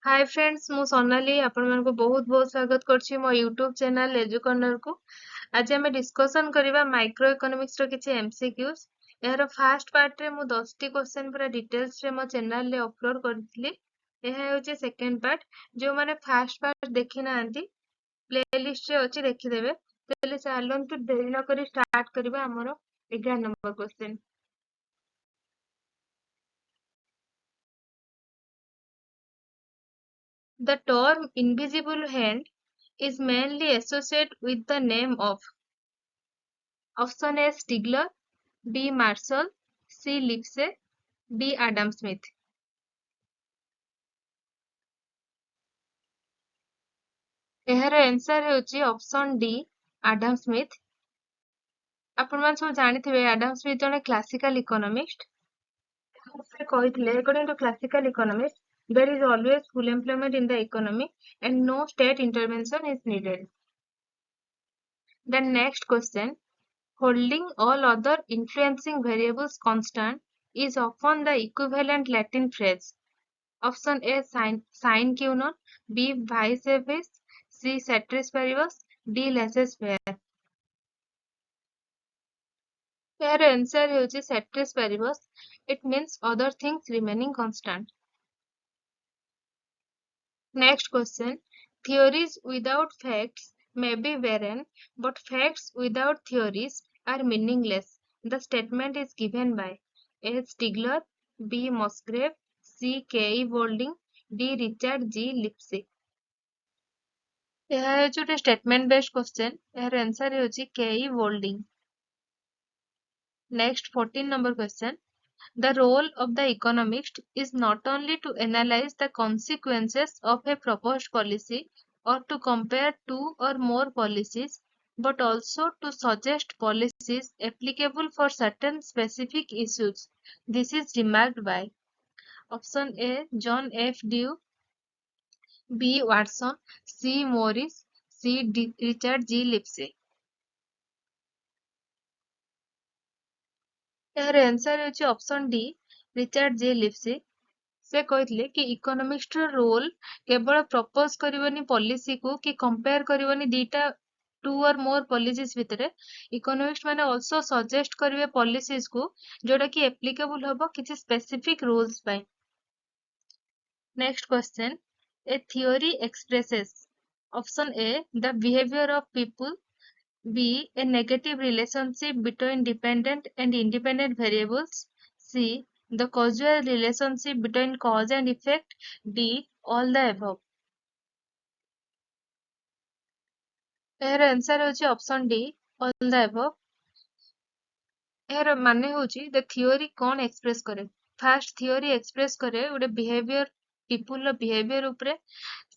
Hi friends मु सोनाली आपण मानको बहुत बहुत स्वागत करछि मो यूट्यूब चैनल एजु कॉर्नर को। आज हमें डिस्कशन करिबा माइक्रो इकोनॉमिक्स रो किछि एमसीक्यूज। एहरो फर्स्ट पार्ट रे मु 10 टी क्वेश्चन पूरा डिटेल्स रे मो चैनल रे अपलोड करथिली। एहा होछि सेकंड पार्ट। जो माने फर्स्ट पार्ट देखि नांती प्लेलिस्ट रे अछि देखि देबे। पहले चालन तो देरी न करी स्टार्ट करिबा हमरो 11 number question. The term invisible hand is mainly associated with the name of option A Stigler, B Marshall, C Lipsey, D Adam Smith। एहार आंसर होची ऑप्शन डी आडम स्मिथ। आपण मान सब जानिथिबे आडम स्मिथ जने क्लासिकल इकोनॉमिस्ट। से कहिथिले according to classical economist there is always full employment in the economy and no state intervention is needed। The next question, holding all other influencing variables constant is often the equivalent Latin phrase। Option A sine q naught, B vice versa, C ceteris paribus, D laissez faire। यार answer होची ceteris paribus। It means other things remaining constant। Next question, theories without facts may be barren, but facts without theories are meaningless। The statement is given by A Stigler, B Musgrave, C K E Boulding, D Richard G Lipsey। ଏହା ହେଉଛି ଗୋଟେ statement based question। ଏହାର answer ହେଉଛି K.E. Boulding। Next 14 number question. The role of the economist is not only to analyze the consequences of a proposed policy or to compare two or more policies, but also to suggest policies applicable for certain specific issues। This is remarked by option A John F. Dewey, B Watson, C Morris, C Richard G Lipsey। ଏହାର answer ହେଉଛି option D Richard ଜେ ଲିପ୍ସି। ସେ କହିଥିଲେ କି ଇକୋନୋମିକ୍ସର roll କେବଳ propose କରିବନି ପଲିସିକୁ କି compare କରିବନି ଦିଟା ଟୁ ଅର୍ ମୋର ପଲିସିସ୍ ଭିତରେ। ଇକୋନୋମିକ୍ସ ମାନେ ଅଲସୋ ସଜେଷ୍ଟ କରିବେ ପଲିସିଜକୁ ଯୋଉଟା କି ଆପ୍ଲିକେବୁଲ ହବ କିଛି ସ୍ପେସିଫିକ ରୁଲ୍ସ ପାଇଁ। Next question, a theory expresses option A the behaviour of people, B. A negative relationship between dependent and independent variables. C. The causal relationship between cause and effect. D. All the above। एहर answer होची option D all the above. एहर माने होची the theory कोन express करे। First theory express करे उडे behaviour people रो बिहेवियर उपरे।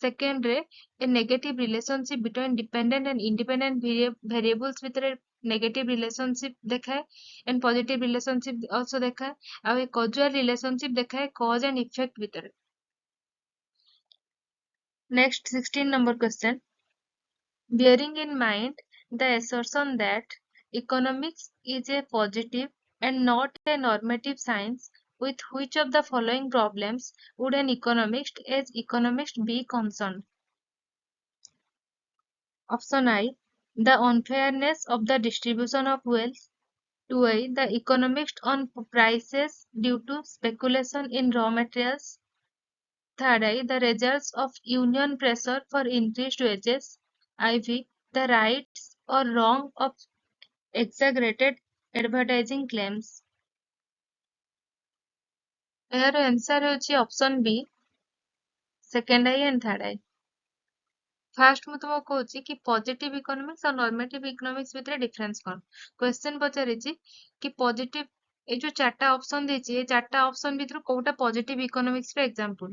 सेकेंड रे a negative relationship between dependent and independent variables भितर नेगेटिव रिलेशनशिप देखाए एंड पॉजिटिव रिलेशनशिप आल्सो देखाए आ ए कॉजुअल रिलेशनशिप देखाए कॉज एंड इफेक्ट भितर। Next 16 number question, bearing in mind the assertion that economics is a positive and not a normative science, with which of the following problems would an economist as economist be concerned? Option I, the unfairness of the distribution of wealth. 2I, the economist on prices due to speculation in raw materials. 3I, the results of union pressure for increased wages. IV, the rights or wrong of exaggerated advertising claims। ଏହାର answer ହେଉଛି option B second I and third I. First ମୁଁ ତୁମକୁ କହୁଛି କି positive economics ଆଉ normative economics ଭିତରେ difference କଣ। Question ପଚାରିଛି କି ପଜିଟିଭ ଏଇ ଯୋଉ ଚାରିଟା ଅପସନ ଦେଇଛି ଏ ଚାରିଟା ଅପସନ ଭିତରୁ କୋଉଟା ପଜିଟିଭ ଇକୋନୋମିକ୍ସ ର ଏକ୍ସାମ୍ପଲ।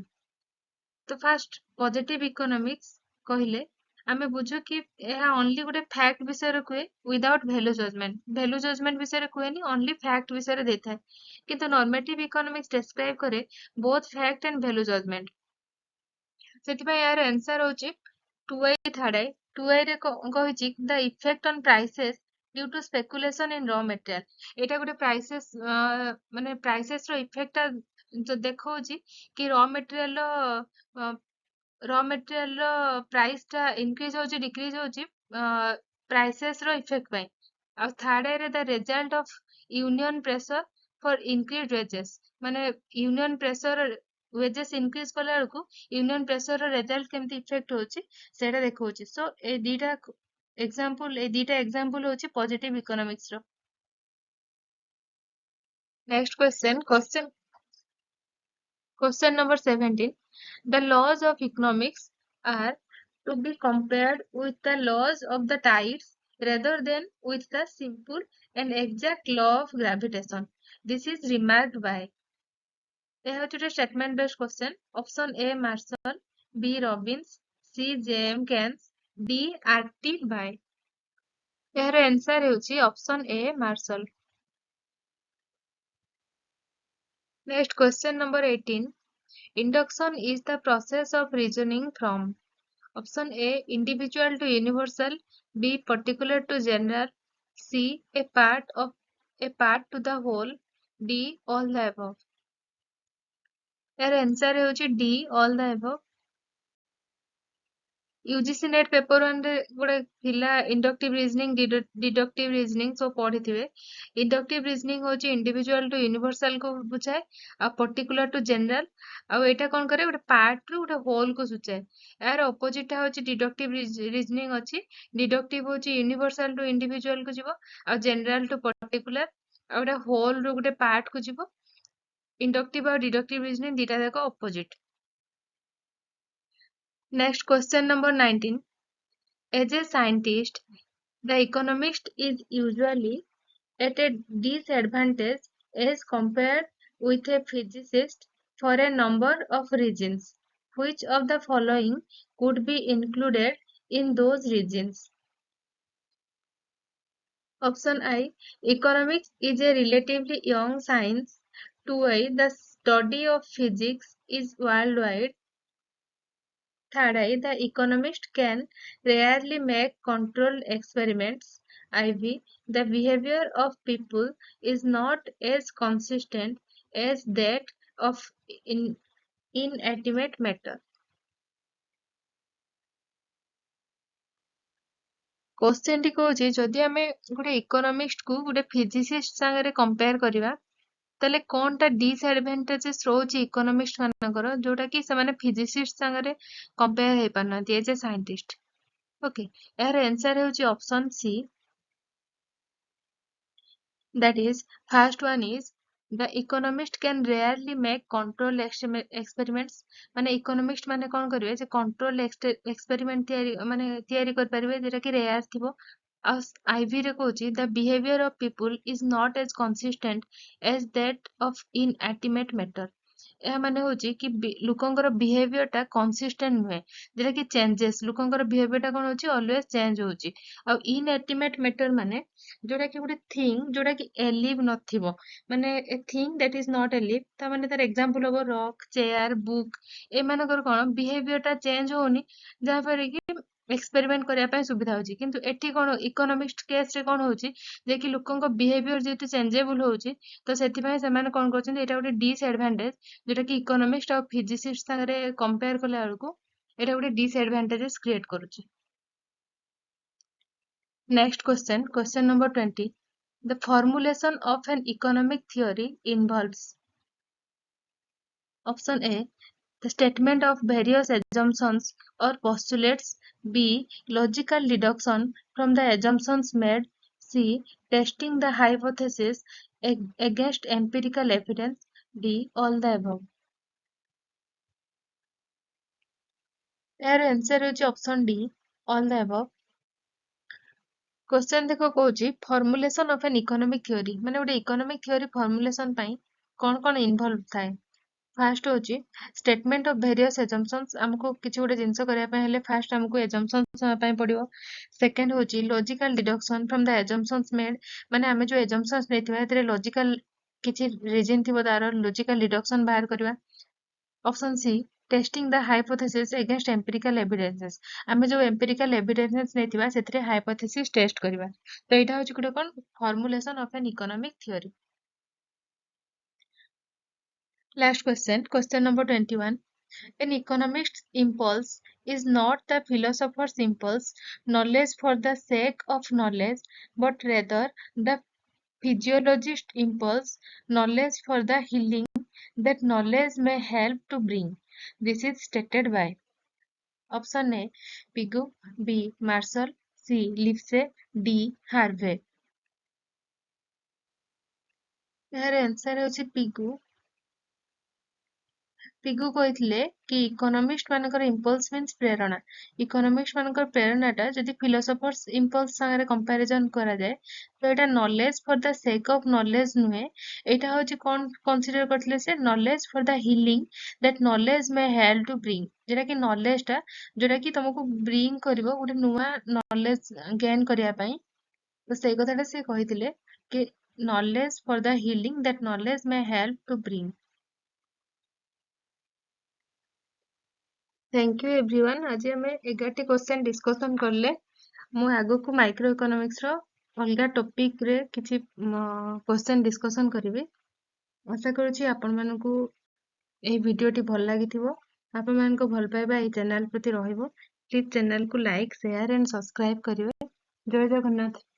ତ ଫାର୍ଷ୍ଟ ପଜିଟିଭ ଇକୋନୋମିକ୍ସ କହିଲେ ଆମେ ବୁଝୁ କି ଏହା only ଗୋଟେ ଫ୍ୟାକ୍ଟ ବିଷୟରେ କୁହେ without value judgement. Value judgement ବିଷୟରେ କୁହେନି, only ଫ୍ୟାକ୍ଟ ବିଷୟରେ ଦେଇଥାଏ। କିନ୍ତୁ ନର୍ମେଟିଭ ଇକୋନୋମିକ୍ସ ଡେସ୍କ୍ରାଇବ କରେ both fact and value judgement. ସେଥିପାଇଁ ଏହାର ଆନ୍ସର ହେଉଛି 2i ଥାର୍ଡ ଆଇ। 2i ରେ କହିଛି the effect on prices due to speculation in ର ମେଟେରିଆଲ। ଏଇଟା ଗୋଟେ ପ୍ରାଇସେସ୍ ମାନେ ପ୍ରାଇସେସ୍ ର ଇଫେକ୍ଟ ଟା ଦେଖଉଛି କି ର ମେଟେରିଆଲ ର रॉ मटेरियल रो प्राइस टा इंक्रीज होची डिक्रीज होची प्राइसेस रो इफेक्ट पाई और थर्ड रे the result of union pressure for increase wages माने यूनियन प्रेशर वेजेस इंक्रीज कला बेलकु यूनियन प्रेशर रो रिजल्ट केमती इफेक्ट होची सेटा देखौची सो ए दीटा एग्जांपल होची पॉजिटिव इकोनॉमिक्स रो next question number 17. The laws of economics are to be compared with the laws of the tides rather than with the simple and exact law of gravitation. This is remarked by यह होची statement based question. Option A Marshall, B Robbins, C J.M. Keynes, D R.T. by यार answer होची option A Marshall. Next question number 18. Induction is the process of reasoning from option A individual to universal, B particular to general, C a part to the whole, D all the above. यार answer होची D all the above. UGC net paper 1 रे गोटे थिला inductive reasoning deductive reasoning सब पढ़िथिबे inductive reasoning होची individual to universal को बुझाए आ particular to general आ एटा कोन करे गोटे पार्ट रु गोटे होल को सुचाए यार ऑपोजिट होची डिडक्टिव रीजनिंग अछि डिडक्टिव होची यूनिवर्सल टू इंडिविजुअल को जीवो आ जनरल टू पर्टिकुलर आ गोटे होल रु गोटे पार्ट को जीवो इंडक्टिव और डिडक्टिव रीजनिंग दीटा जाक opposite next question number 19 As a scientist, the economist is usually at a disadvantage as compared with a physicist for a number of reasons. Which of the following could be included in those reasons? Option I. Economics is a relatively young science. 2I. The study of physics is worldwide. Third eye, the economist can rarely make controlled experiments. IV, the behavior of people is not as consistent as that of inanimate matter. Question T कहूँ जदि आम गोटे economist को गोटे physicist सागर compare करवा ताले कौन टा डिसएडवांटेजेस रोची इकोनॉमिस्ट मानकर जोटा कि से फिजिसिस्ट सागर कंपेयर हो पारना एज ए साइंटिस्ट ओके यार आंसर होची option C that is first one is the economist can rarely make control experiments माने इकोनॉमिस्ट माने कौन करिवे जे कंट्रोल एक्सपेरिमेंट तयारी माने तयारी कर परिवे जेटा कि रेयर थिबो आईवी रे कहूची the behaviour of people is not as consistent as that of inanimate matter ଏହା ମାନେ ହଉଛି କି ଲୋକଙ୍କର ବିହେଭିୟର ଟା କନସିଷ୍ଟେଣ୍ଟ ନୁହେଁ ଯେଟା କି ଚେଞ୍ଜେସ୍ ଲୋକଙ୍କର ବିହେଭିୟର ଟା କଣ ହଉଛି ଅଲୱେଜ ଚେଞ୍ଜ ହଉଛି ଆଉ ଇନଏଟିମେଟ ମେଟର ମାନେ ଯୋଉଟା କି ଗୋଟେ ଥିଙ୍ଗ ଯୋଉଟା କି ଏଲିଭ ନଥିବ ମାନେ ଏ ଥିଙ୍ଗ ଦ୍ୟାଟ ଇଜ ନଟ୍ ଏଲିଭ ତା ମାନେ ତାର ଏକ୍ସାମ୍ପଲ ହବ ରକ୍ ଚେୟାର ବୁକ୍ ଏମାନଙ୍କର କଣ ବିହେଭିୟର ଟା ଚେଞ୍ଜ ହଉନି ଯାହାଫଳରେ କି ଏକ୍ସପେରିମେଣ୍ଟ କରିବା ପାଇଁ ସୁବିଧା ହଉଛି କିନ୍ତୁ ଏଠି କଣ ଇକୋନୋମିକ୍ସ କେସ୍ ରେ କଣ ହଉଛି ଯେ କି ଲୋକଙ୍କ ବିହେଭିୟର ଯେହେତୁ ଚେଞ୍ଜେବଲ ହଉଛି ତ ସେଥିପାଇଁ ସେମାନେ କଣ କରୁଛନ୍ତି ଏଇଟା ଗୋଟେ ଡିସଏଡଭାଣ୍ଟେଜ ଯୋଉଟା କି ଇକୋନୋମିଷ୍ଟ ଆଉ ଫିଜିସିଷ୍ଟ ସାଙ୍ଗରେ କମ୍ପେୟାର କଲା ବେଳକୁ ଏଇଟା ଗୋଟେ ଡିସଏଡଭାଣ୍ଟେଜେସ୍ କ୍ରିଏଟ କରୁଛି next question number 20. The formulation of an economic theory involves option A. The statement of various assumptions or postulates. B. Logical deduction from the assumptions made. C. Testing the hypothesis against empirical evidence. D. All the above. यार answer होची option D all the above question देखो कहूची formulation of an economic theory माने गोटे economic theory formulation पई कौन involve थाए fast होची स्टेटमेंट ऑफ वेरियस एजम्पशंस हमको किछि गोटे जिंस करिया पय हेले फास्ट हमको एजम्पशंस पय पड़िबो सेकंड होची logical deduction from the assumptions made माने हमें जो एजम्पशंस नेथिबा एतरे लॉजिकल किछि रीजन थिबो तार लॉजिकल डिडक्शन बाहर करबा option C testing the hypothesis against empirical evidences आमे जो एम्पिरिकल एविडेंसेस नेथिबा सेतरे हाइपोथेसिस टेस्ट करबा तो एटा होची गुटे कोन formulation of an economic theory last question number 21 An economist's impulse is not the philosopher's impulse, knowledge for the sake of knowledge, but rather the physiologist's impulse, knowledge for the healing that knowledge may help to bring. This is stated by option A, Pigou, B, Marshall, C, Lipset, D, Harvey. ଏହାର answer ହେଉଛି ପିଗୁ। ପିଗୁ କହିଥିଲେ କି economist ମାନଙ୍କର impulse means ପ୍ରେରଣା। Economist ମାନଙ୍କର ପ୍ରେରଣାଟା ଯଦି philosophers impulse ସାଙ୍ଗରେ comparison କରାଯାଏ ତ ଏଇଟା knowledge for the sake of knowledge ନୁହେଁ, ଏଇଟା ହଉଛି କଣ କନସିଡର କରିଥିଲେ ସେ knowledge for the healing that knowledge may help to bring, ଯୋଉଟା କି ନଲେଜଟା ଯୋଉଟା କି ତମକୁ ବ୍ରିଙ୍ଗ କରିବ ଗୋଟେ ନୂଆ ନଲେଜ ଗେନ୍ କରିବା ପାଇଁ। ତ ସେଇ କଥାଟା ସେ କହିଥିଲେ କି knowledge for the healing that knowledge may help to bring. Thank you everyone. ଆଜି ଆମେ 11ଟି କ୍ୱେଶ୍ଚନ ଡିସ୍କସନ କଲେ। ମୁଁ ଆଗକୁ ମାଇକ୍ରୋ ଇକୋନୋମିକ୍ସର ଅଲଗା ଟପିକରେ କିଛି କ୍ୱେଶ୍ଚନ ଡିସ୍କସନ କରିବି। ଆଶା କରୁଛି ଆପଣମାନଙ୍କୁ ଏହି ଭିଡିଓଟି ଭଲ ଲାଗିଥିବ। ଆପଣମାନଙ୍କ ଭଲ ପାଇବା ଏହି ଚ୍ୟାନେଲ ପ୍ରତି ରହିବ। ପ୍ଲିଜ ଚ୍ୟାନେଲକୁ ଲାଇକ୍, ସେୟାର ଆଣ୍ଡ ସବସ୍କ୍ରାଇବ କରିବେ। ଜୟ ଜଗନ୍ନାଥ।